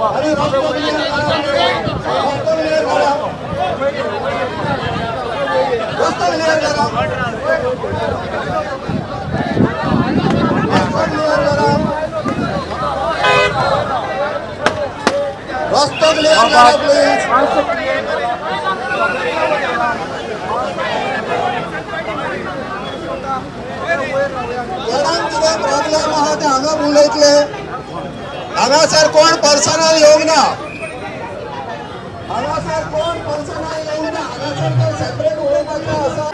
Problem आहा ते हांगा उलयतले हांगासर कोण पर्सनल येवंक ना हांगासर कोण पर्सनल येवंक ना हांगासर ते सेपरेट उलोवपाचें आसा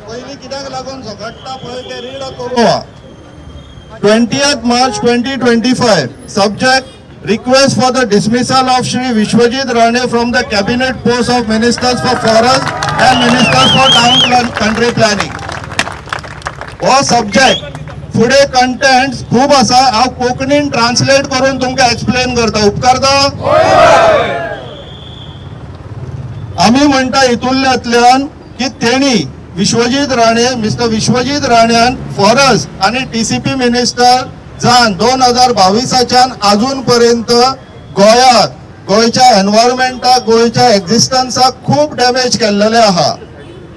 पयलीं कित्याक लागून झगडटा पळय ते रीड करूया 20th March 2025 subject request for the dismissal of Shri Vishwajit Rane from the cabinet post of ministers for forest and ministers for town country planning हो subject फुडे कंटेंट्स खूब आसा हांव कोंकणीन ट्रान्सलेट करून तुमकां एक्सप्लेन करता उपकारता आमी म्हणटा हितूंतल्यान की तेणी विश्वजीत राणे मिस्टर विश्वजीत राण्यान फॉरेस्ट आणि टीसीपी मिनिस्टर जावन 2022च्यान अजून पर्यंत गोयच्या एनवायरमेंटाक गोयच्या एक्झिस्टन्साक खूप डॅमेज केल्लेले आहा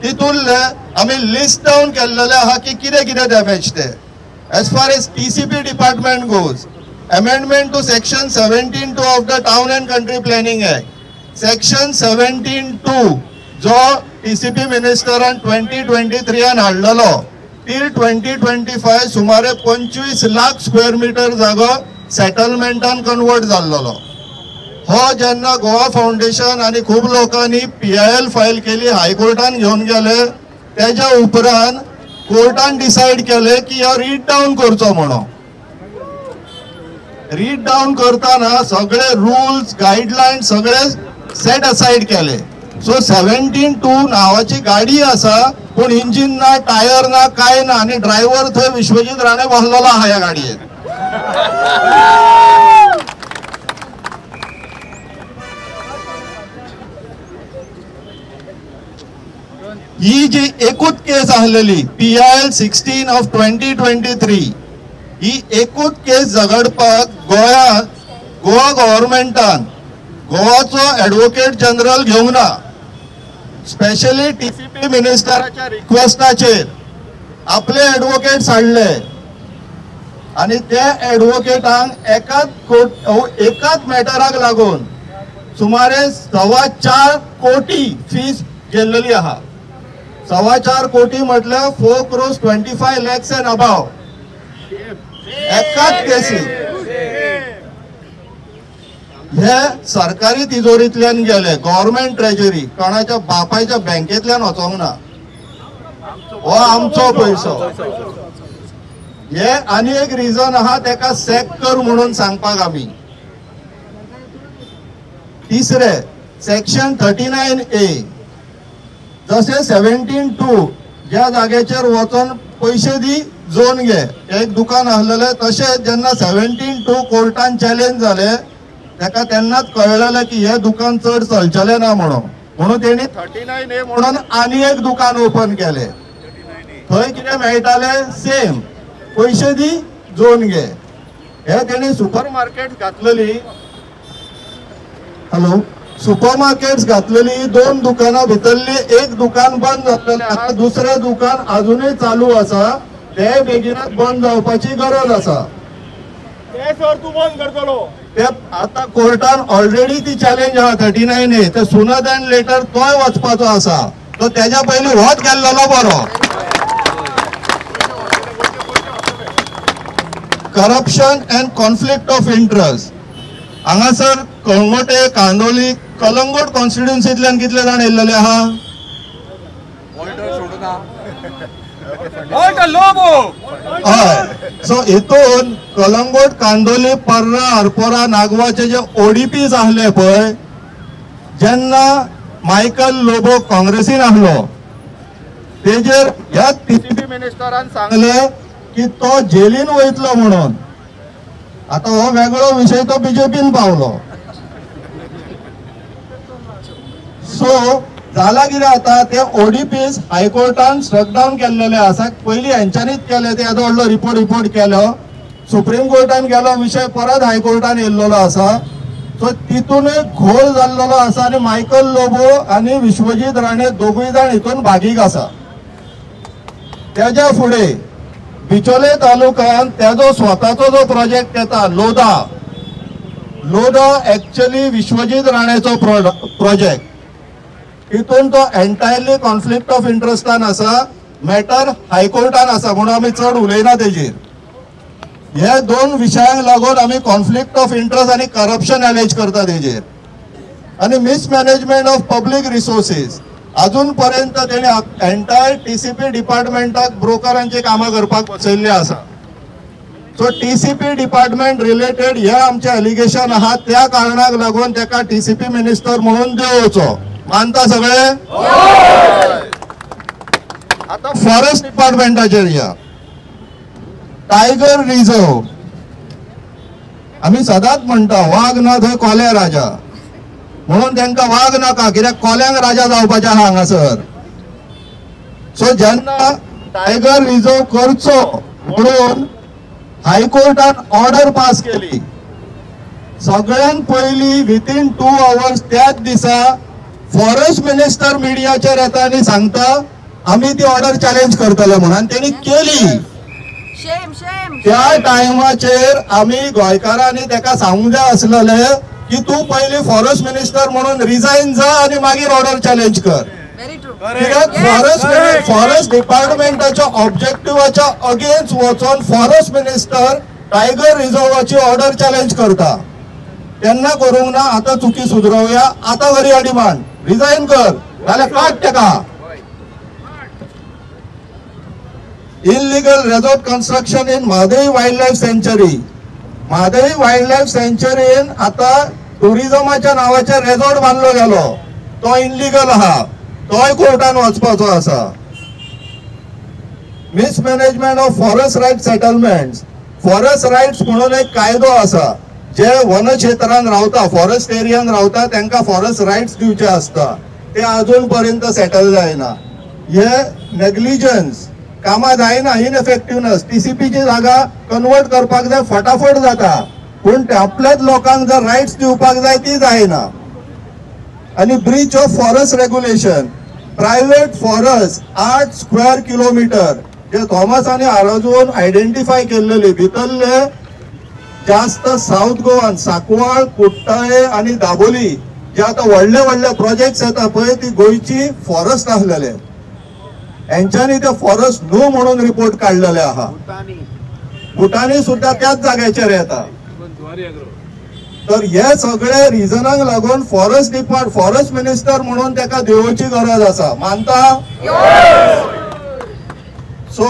तितूंतले आमी लिस्ट डावन केल्लेले आहा की कितें कितें डॅमेज ते as far as TCP department goes amendment to section 17(2) of the town and country planning act section 17(2) जो टीसीपी मिनिस्टरान 2023 हाडलेलो टिल 2025 सुमारे 25 लाख स्क्वेअर मीटर जागो सेटलमेंटान कन्वर्ट जाल्लो हो जेन्ना गोवा फाउंडेशन आणि खूप लोकांनी PIL फायल केली हायकोर्टान घेऊन गेले त्याच्या उपरांत कोर्टान डिसाइड केले की हो रीड डावन करचो म्हणून रीड डावन करताना सगळे रूल्स गाइडलाइन सगळे सेट असाइड केले सो 17(2) नावाची गाडी आसा पण इंजिन ना टायर ना काय ना आणि ड्रायव्हर थंय विश्वजीत राणे बसलेलो आहा ह्या गाडयेत ही जी एकूच केस आहलेली PIL 16 ऑफ 2023 ही एकूच केस झगडपाक गोवा गव्हर्नमेंटान गोवाचो ॲडव्होकेट जनरल घेवंक ना स्पेशली टीसीपी मिनिस्टराच्या रिक्वेस्टाचेर आपले ॲडव्होकेट हाडले आणि त्या ॲडव्होकेटांक एकाच मॅटराक लागून सुमारे 4.25 कोटी फीस गेल्लेली आहा 4.25 कोटी म्हटल्यार 4.25 lakhs and above एकाच केसी हे सरकारी तिजोरीतल्यान गेले गव्हर्नमेंट ट्रेजरी कोणाच्या बापायच्या बँकेतल्यान वचोंक ना हो आमचो पैसो हे आनी एक रिजन आहा तेका सॅक कर म्हणून सांगपाक आमी तिसरे सेक्शन 39A जसे 17(2) ज्या जाग्याचेर वचून पैसे दी जोन घे एक दुकान आहलेले तसे जेन्ना 17(2) कोर्टान चॅलेंज जाले तेका तेन्नाच कळलेले की हे दुकान चड चलचले ना म्हणून तेणी 39A म्हणून आनी एक दुकान ओपन केले थंय कितें मेळटाले सेम पैसे दी जोन घे हे तेणी सुपर मार्केट घातलेली हॅलो सुपर मार्केट्स घातलेली 2 दुकानां भितरली एक दुकान बंद जातलेले आहा दुसरे दुकान अजूनही चालू आसा ते बेगीनच बंद जावपाची गरज आसा ते सर तू बंद करतलो ते आता कोर्टान ऑलरेडी ती चॅलेंज आहा 39A ते सुनर दॅन लेटर तोय वचपाचो आसा तो त्याच्या पयलीं होच गेल्लो बरो corruption and conflict of interest हांगासर कळंगोटे कांदोली कलंगूट कॉन्स्टिट्युएन्सीतल्यान कितले जाण येयल्लेले आहा सो हितून कलंगूट कांदोली पर्रा हरपोरा नागवाचे जे ओडीपीज आहले पळय जेन्ना मायकल लोबो काँग्रेसीन आहलो तेजेर ह्या टीसीपी मिनिस्टरान सांगले की तो जेलीन वयतलो म्हणून. आता हो वेगळो विषय तो बीजेपीन पावलो. सो जाला कितें आता ते ओडीपीज हायकोर्टान स्ट्रकडावन केल्लेले आसा. पयलीं हेंच्यांनीच केले ते येदो व्हडलो रिपोर्ट केलो. सुप्रीम कोर्टान गेलो विषय परत हायकोर्टान येयल्लो आसा. सो तितूनय घोळ जाल्लो आसा आनी मायकल लोबो आनी विश्वजीत राणे दोगूय जाण हितून भागीक आसा. त्याच्या फुडें बिचोले तालुक्यात त्याचो स्वताचो जो प्रोजेक्ट येता लोधा एक्चुअली विश्वजीत राणेचो प्रोजेक्ट. हितून तो एंटायरली कॉन्फ्लिक्ट ऑफ इंटरेस्टान आसा. मॅटर हायकोर्टान आसा म्हणून आमी चड उलयना तेजेर. हे दोन विशयांक लागून आमी कॉन्फ्लिक्ट ऑफ इंटरेस्ट आनी करप्शन एलेज करता तेजेर. आनी मिसमॅनेजमेंट ऑफ पब्लीक रिसोर्सीस अजून पर्यंत तेणे एंटायर टीसीपी डिपार्टमेंटाक ब्रोकरांची कामां करपाक बसयल्ली आसा. सो टीसीपी डिपार्टमेंट रिलेटेड हे आमचे एलिगेशन आहा त्या कारणाक लागून तेका टीसीपी मिनिस्टर म्हणून देंवोवचो. मानता सगळे? आता फॉरेस्ट डिपार्टमेंटाचेर या. टायगर रिझर्व आमी सदांच म्हणटा वाघ ना थंय कोले राजा म्हणून तांकां वाघ नाका कित्याक कोल्यांक राजा जावपाचे आहा हांगासर. सो जेन्ना टायगर रिझर्व करचो म्हणून हायकोर्टान ऑर्डर पास केली. सगळ्यात पयलीं विथीन 2 hours त्याच दिसा फॉरेस्ट मिनिस्टर मिडियाचेर येता आनी सांगता आमी ती ऑर्डर चॅलेंज करतले म्हणून. आनी तेणी केली. त्या टायमाचेर आमी गोंयकारांनी तेका सांगूंक जाय आसलेले की तू पयलीं फॉरेस्ट मिनिस्टर म्हणून रिजायन जा आनी मागीर ऑर्डर चॅलेंज कर. कित्याक फॉरेस्ट डिपार्टमेंटाच्या ऑब्जेक्टिवाच्या अगेन्स्ट वचून फॉरेस्ट मिनिस्टर टायगर रिझर्वाची ऑर्डर चॅलेंज करता. तेन्ना करूंक ना. आता चुकी सुधरवया. आता करूया डिमांड. रिजायन कर नाल्यार काड तेका. Illegal resort construction in Mhadei wildlife सँच्युरी. म्हादई वायल्ड लायफ सँच्युरीन आता टुरिझमाच्या नावाचेर रेजॉर्ट बांदलो गेलो. तो इल्लीगल आहा. तोय कोर्टान वचपाचो आसा. Mismanagement of forest right settlements. Forest rights म्हणून एक कायदो आसा. जे वन क्षेत्रान रावता फॉरेस्ट एरियान रावता तांकां फॉरेस्ट रायट्स दिवचे आसता. ते अजून पर्यंत सेटल जायना. हे नेग्लिजन्स कामां जायना. इनएफेक्टिवनेस. टीसीपीची जागा कन्वर्ट करपाक जाय फटाफट जाता पूण आपल्याच लोकांक जर रायट्स दिवपाक जाय ती जायना. आनी Breach of forest regulation. Private forest 8 square kilometre जे थॉमसांनी आराजून आयडेंटिफाय केल्लेली भितरले जास्त साऊथ गोवान सांकवाळ कुट्टाळे आनी दाबोली जे आता व्हडले व्हडले प्रोजेक्ट्स येता पळय ती गोंयची फॉरेस्ट आसलेले. हेंच्यांनी ते फॉरेस्ट न्हू म्हणून रिपोर्ट काढलेले आहा. भुटानी सुद्धा त्याच जाग्याचेर येता. तर हे सगळे रिजनाक लागून फॉरेस्ट मिनिस्टर म्हणून तेका देवची गरज आसा. मानता? सो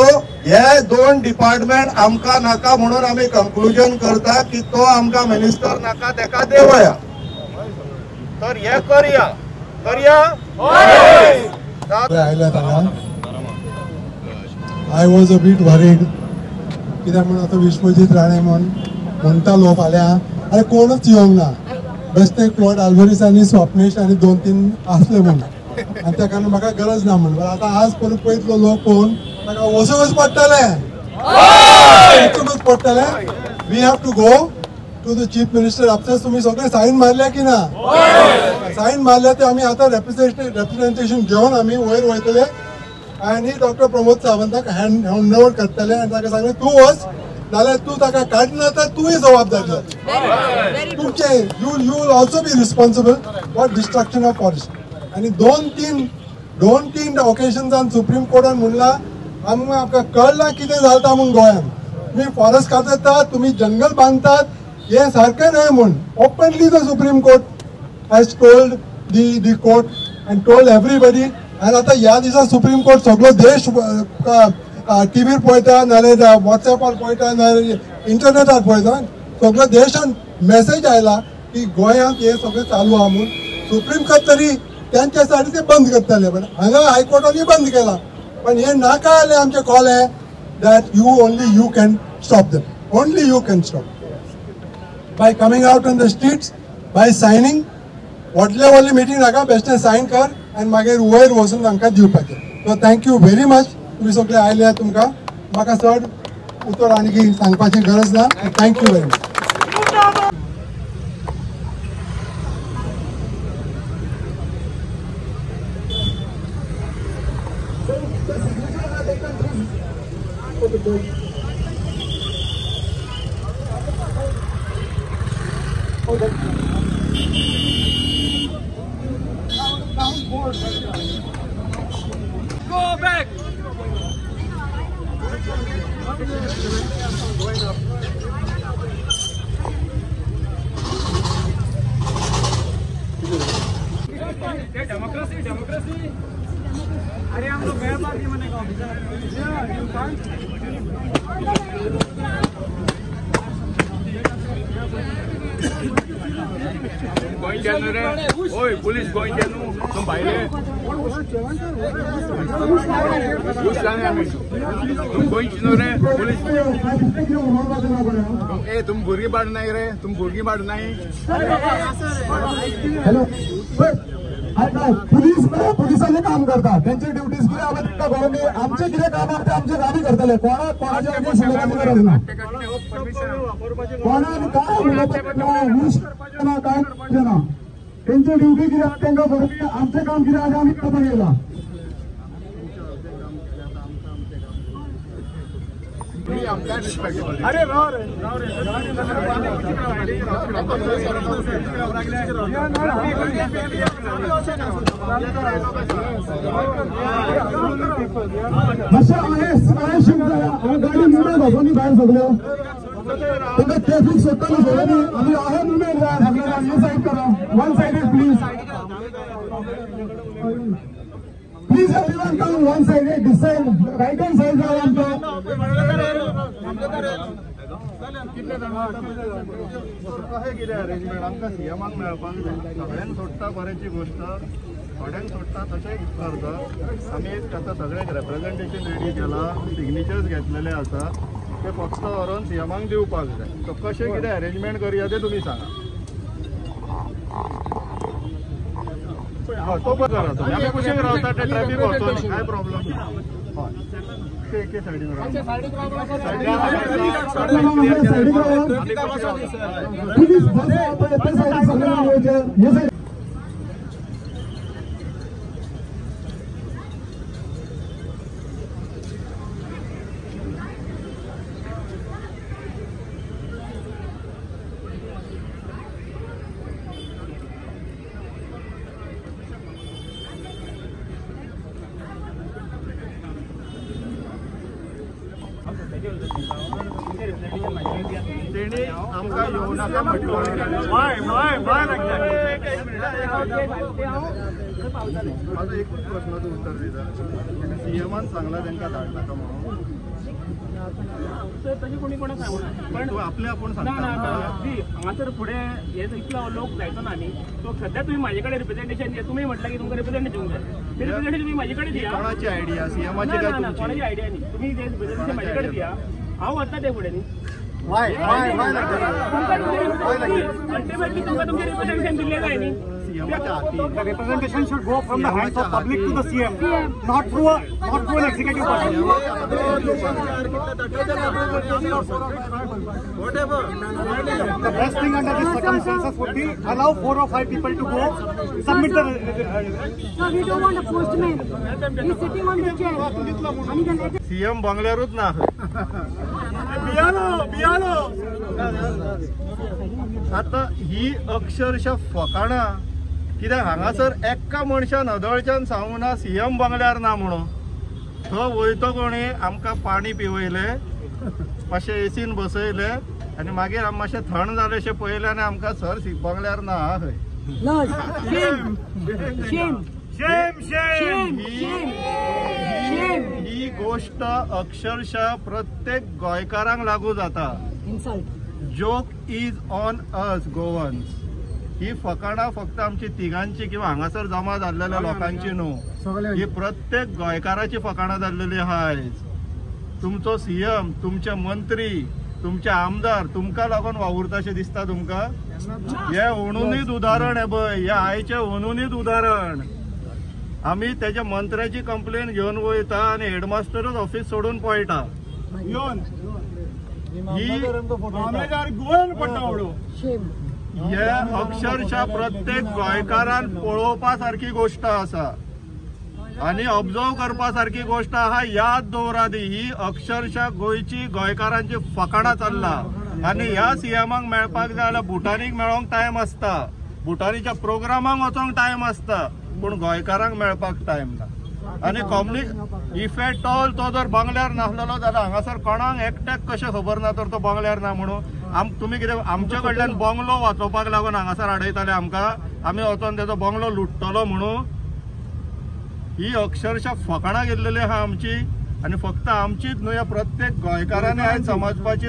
हे दोन डिपार्टमेंट आमकां नाका म्हणून आमी कंक्लुजन करता की तो आमकां मिनिस्टर नाका तेका देवया. तर हे करया. I was a bit worried कित्याक म्हणून आता विश्वजीत राणे म्हणटालो फाल्यां अरे कोणच येवंक ना. बेश्टे क्लॉड आल्वारीस आनी स्वप्नेश आनी 2-3 आसले म्हणून आनी त्या कारण म्हाका गरज ना म्हणून. आतां आज परत पयतलो लोक पळोवन ताका वचूंकच पडटलें. We have to go to the chief minister upstairs. तुम्ही सगळे सायन मारल्या की ना? सायन मारल्या ते आमी आतां रिप्रेझेंटेशन घेवन आमी वयर वयतले आनी डॉक्टर प्रमोद सावंताक हँड ओव्हर करतले आनी ताका सांगले तूं वच नाल्यार तूं ताका काडना तर तूंय जबाबदार तुमचे. You will also be responsible for destruction of forest. आनी 2-3 ओकेशन्सान सुप्रीम कोर्टान म्हणला आमकां कळना कितें जाता म्हणून गोंयांत. तुम्ही फॉरेस्ट कातरतात, तुम्ही जंगल बांधतात, हे सारखें न्हय म्हूण openly the supreme court has told the court and told everybody आणि आता ह्या दिसा सुप्रीम कोर्ट सगळो देश टीव्हीर पळयता नाल्यार व्हॉट्सएपार पळयता नाल्यार इंटरनेटार पळयता सगळ्या देशान मेसेज आयला की गोंयांत हे सगळें चालू आहा म्हणून सुप्रीम कोर्ट तरी त्यांच्या साठी ते बंद करताले पण हांगा हायकोर्टानूय बंद केला पण हे नाका आले आमचे कॉल हे that only you can stop them only you can stop by coming out on the streets by signing व्हडले मिटींग नाका बेश्टें सायन कर आनी मागीर वयर वचून तांकां दिवपाचें सो थँक्यू व्हेरी मच तुम्ही सगळे आयले तुमकां म्हाका चड उतर आनी सांगपाची गरज ना thank you very much Go back! Democracy. अरे हम लोग गैर पार्टी बने का गोइंग चैनल रे ओए पुलिस गोइंग चैनल तुम भाईले कुछ जाने हमें तुम गोइंग चैनल रे पुलिस ए तुम बुर्गी बाड़ नहीं रे तुम बुर्गी बाड़ नहीं हेलो पुलिसांनी काम करतात त्यांची ड्युटीज किती आम्ही तितका करून आमचे किती काम आहे आमचे गाडी करतले कोणाच्या आगे सुनावणी करत ना कोणाने काय ना त्यांची ड्युटी किती त्यांना करून आमचे काम किती आहे आम्ही कसा गेला अरे गाडी मुंबई भाजून बाहेर सगळं ट्रॅफिक स्वतःला सोडून आम्ही आहे मुंबई साईड करा one sided please please everyone come one sided this side right hand side जाऊ अरेंजमेंट आमकां सीएमाक मेळपाक जाय सगळ्यांक सोडटा बऱ्याची गोष्ट थोड्यांक सोडटा तशें करता आमी आतां सगळ्यांक रेप्रेजेंटेशन रेडी केलां सिग्नेचर्स घेतलेले आसा ते फक्त व्हरून सीएमाक दिवपाक जाय सो कशें कितें अरेंजमेंट करया तें तुमी सांगा तो बरं करा तुमी आमी कुशीक रावता ते ट्रॅफिक वचोनी काय प्रॉब्लेम ना एके सायडीन तेणी आमकां येवनाका म्हटलें माझा एकूच प्रश्नाचं उत्तर दिता सीएमान सांगला तांकां धाडनाका म्हणून तशी कोणी कोणाक सांगना पण तू आपले आपूण ना हांगासर फुडें हे इतलो लोक जायचो ना न्ही सो सध्या तुम्ही माझे कडेन रिप्रेझेंटेशन दिया तुम्ही म्हटलं की तुमकां रिप्रेझेंटेशन दिवंक जाय ते रिप्रेझेंटेशन तुम्ही माझे कडेन दिया कोणाची आयडिया सीएमाची काय तुमची कोणाची आयडिया न्ही तुम्ही ते रिप्रेझेंटेशन माझे कडेन दिया हांव वता ते फुडें न्ही अल्टिमेटली तुमकां तुमचें रिप्रेझेंटेशन दिल्लें जाय न्ही The representation should go from the hands of public to the CM, not through an executive person. The best thing under these circumstances would be allow 4 or 5 people to go submit the. No, we don't want a postman. He's sitting on the chair. And he can CM बंगल्यारूच ना आता ही अक्षरशः फकाणां कित्याक हांगासर एक्का मनशान हदळच्यान सांगूना CM बंगल्यार ना म्हणून थंय वयतो कोणी आमकां पाणी पिवयले मातशें एसीन बसयले आनी मागीर मातशें थंड जालेशें पळयलें आनी आमकां सर बंगल्यार ना खंय No, shame. Shame, shame. ही गोष्ट अक्षरशः प्रत्येक गोंयकारांक लागू जाता. Joke is on us Goans. ही फकाणां फक्त आमची तिगांची किंवा हांगासर जमा जाल्लेल्या लोकांची न्हू, ही प्रत्येक गोंयकाराची फकाणां जाल्लेली आहाय. तुमचो सीएम, तुमचे मंत्री, तुमचे आमदार तुमकां लागून वावुरताशें दिसता तुमकां? हे ओणूनीच उदाहरण आहे पळय, हे आयचे ओणूनीच उदाहरण. आमी तेच्या मंत्र्याची कंप्लेन घेवन वयता आनी हेडमास्टरूच ऑफिस सोडून पळयता. हे अक्षरशः प्रत्येक गोंयकारान पळोवपा सारखी गोष्ट आसा आणि ऑब्झर्व करपा सारखी गोष्ट आहा. याद दवरात, ही अक्षरशः गोंयची गोंयकारांची फकाणां चल्ला. आणि ह्या सीएमाक मेळपाक जाय जाल्यार भुटानीक मेळोंक टायम आसता, भुटानीच्या प्रोग्रामाक वचोंक टायम आसता, पूण गोंयकारांक मेळपाक टायम ना. आणि इफ एट ऑल तो जर बंगल्यार नासलेलो जाल्यार हांगासर कोणाक एकट्याक कशें खबर ना तर तो बंगल्यार ना म्हणून? तुमी कितें आमचे कडल्यान बंगलो वाचोवपाक लागून हांगासर आडयताले आमकां? आमी वचोन तेजो बंगलो लुट्टलो म्हणून? ही अक्षरशः फकाणां गेल्लेली आहा आमची. आणि फक्त आमचीच न्हू, प्रत्येक गोंयकारांनी आयज समजपाची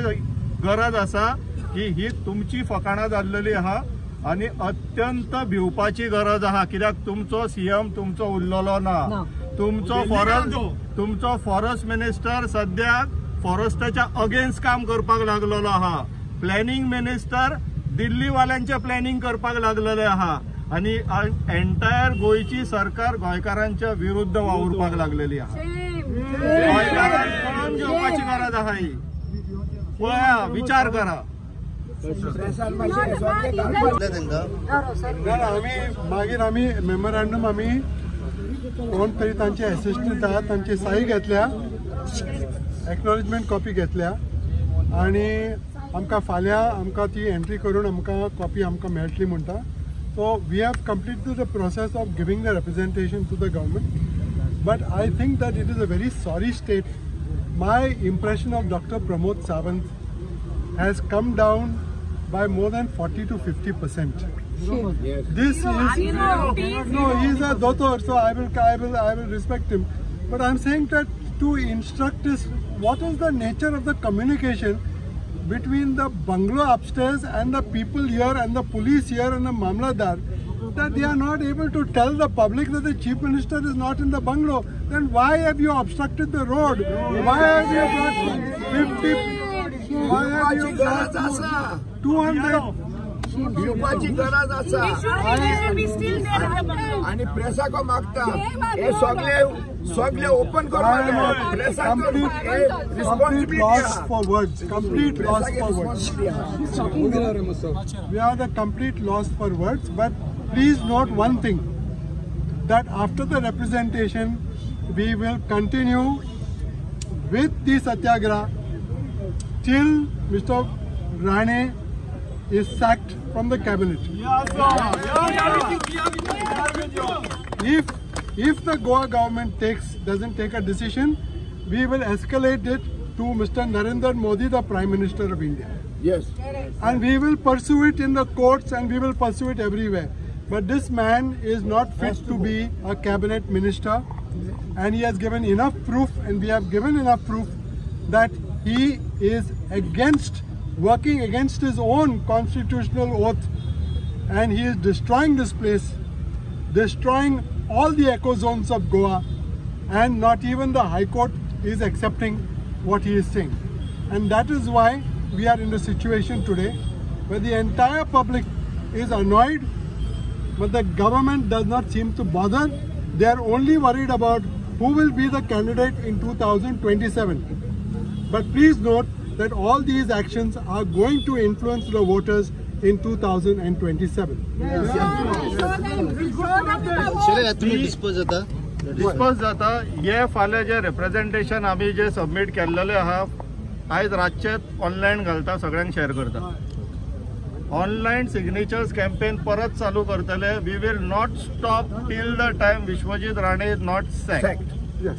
गरज आसा की ही तुमची फकाणां जाल्लेली आहा आणि अत्यंत भिवपाची गरज आहा. कित्याक तुमचो सीएम तुमचो उरलेलो ना. तुमचो फॉरेस्ट मिनिस्टर सद्याक फॉरेस्टाच्या अगेन्स्ट काम करपाक लागलेलो आहा. प्लॅनिंग मिनिस्टर दिल्लीवाल्यांचे प्लॅनिंग करपाक लागलेले आहा. आणि एंटायर गोयची सरकार गोंयकारांच्या विरुद्ध वावुरपाक लागलेली आहा. गोंयकारांक कळून घेवपाची गरज आहा. ही पळया, विचार करा. आम्ही मेमोरंडम आम्ही कोण तरी तांचे असिस्टंट आहात तांची सही घेतल्या, एक्नॉलेजमेंट कॉपी घेतल्या आणि आमकां फाल्यां आमकां ती एंट्री करून आमकां कॉपी आमकां मेळटली म्हणटा. So we have completed the process of giving the representation to the government, but I think that it is a very sorry state. My impression of Dr. Pramod Sawant has come down by more than 40 to 50%. This is no, he is a doctor, so I will respect him. But I am saying that to instruct us, what is the nature of the communication between the bungalow upstairs and the people here and the police here and the Mamladar, that they are not able to tell the public that the Chief Minister is not in the bungalow. Then why have you obstructed the road? Why have you got 50? Why have you got 200? आणि प्रेसाको मागता हे सगळे open complete loss for words. Complete loss for words. We are the complete loss for words. But please note one thing, that after the representation we will continue with the satyagraha till Mr. Rane is sacked from the cabinet. If the Goa government doesn't take a decision, we will escalate it to Mr. Narendra Modi, the Prime Minister of India. Yes. And we will pursue it in the courts and we will pursue it everywhere. But this man is not fit to be a cabinet minister, and he has given enough proof, and we have given enough proof that he is working against his own constitutional oath, and he is destroying this place, destroying all the eco zones of Goa, and not even the High Court is accepting what he is saying. And that is why we are in the situation today where the entire public is annoyed, but the government does not seem to bother. They are only worried about who will be the candidate in 2027. But please note that all these actions are going to influence the voters in 2027. Dispose जाता. हे फाल्यां जे representation आमी जे submit केल्लेले आहा आयज रातचे online घालता, सगळ्यांक शेअर करता. ऑनलायन सिग्नेचर्स कॅम्पेन परत चालू करतले. We will not stop till the time Vishwajit Rane is not sacked. Yes.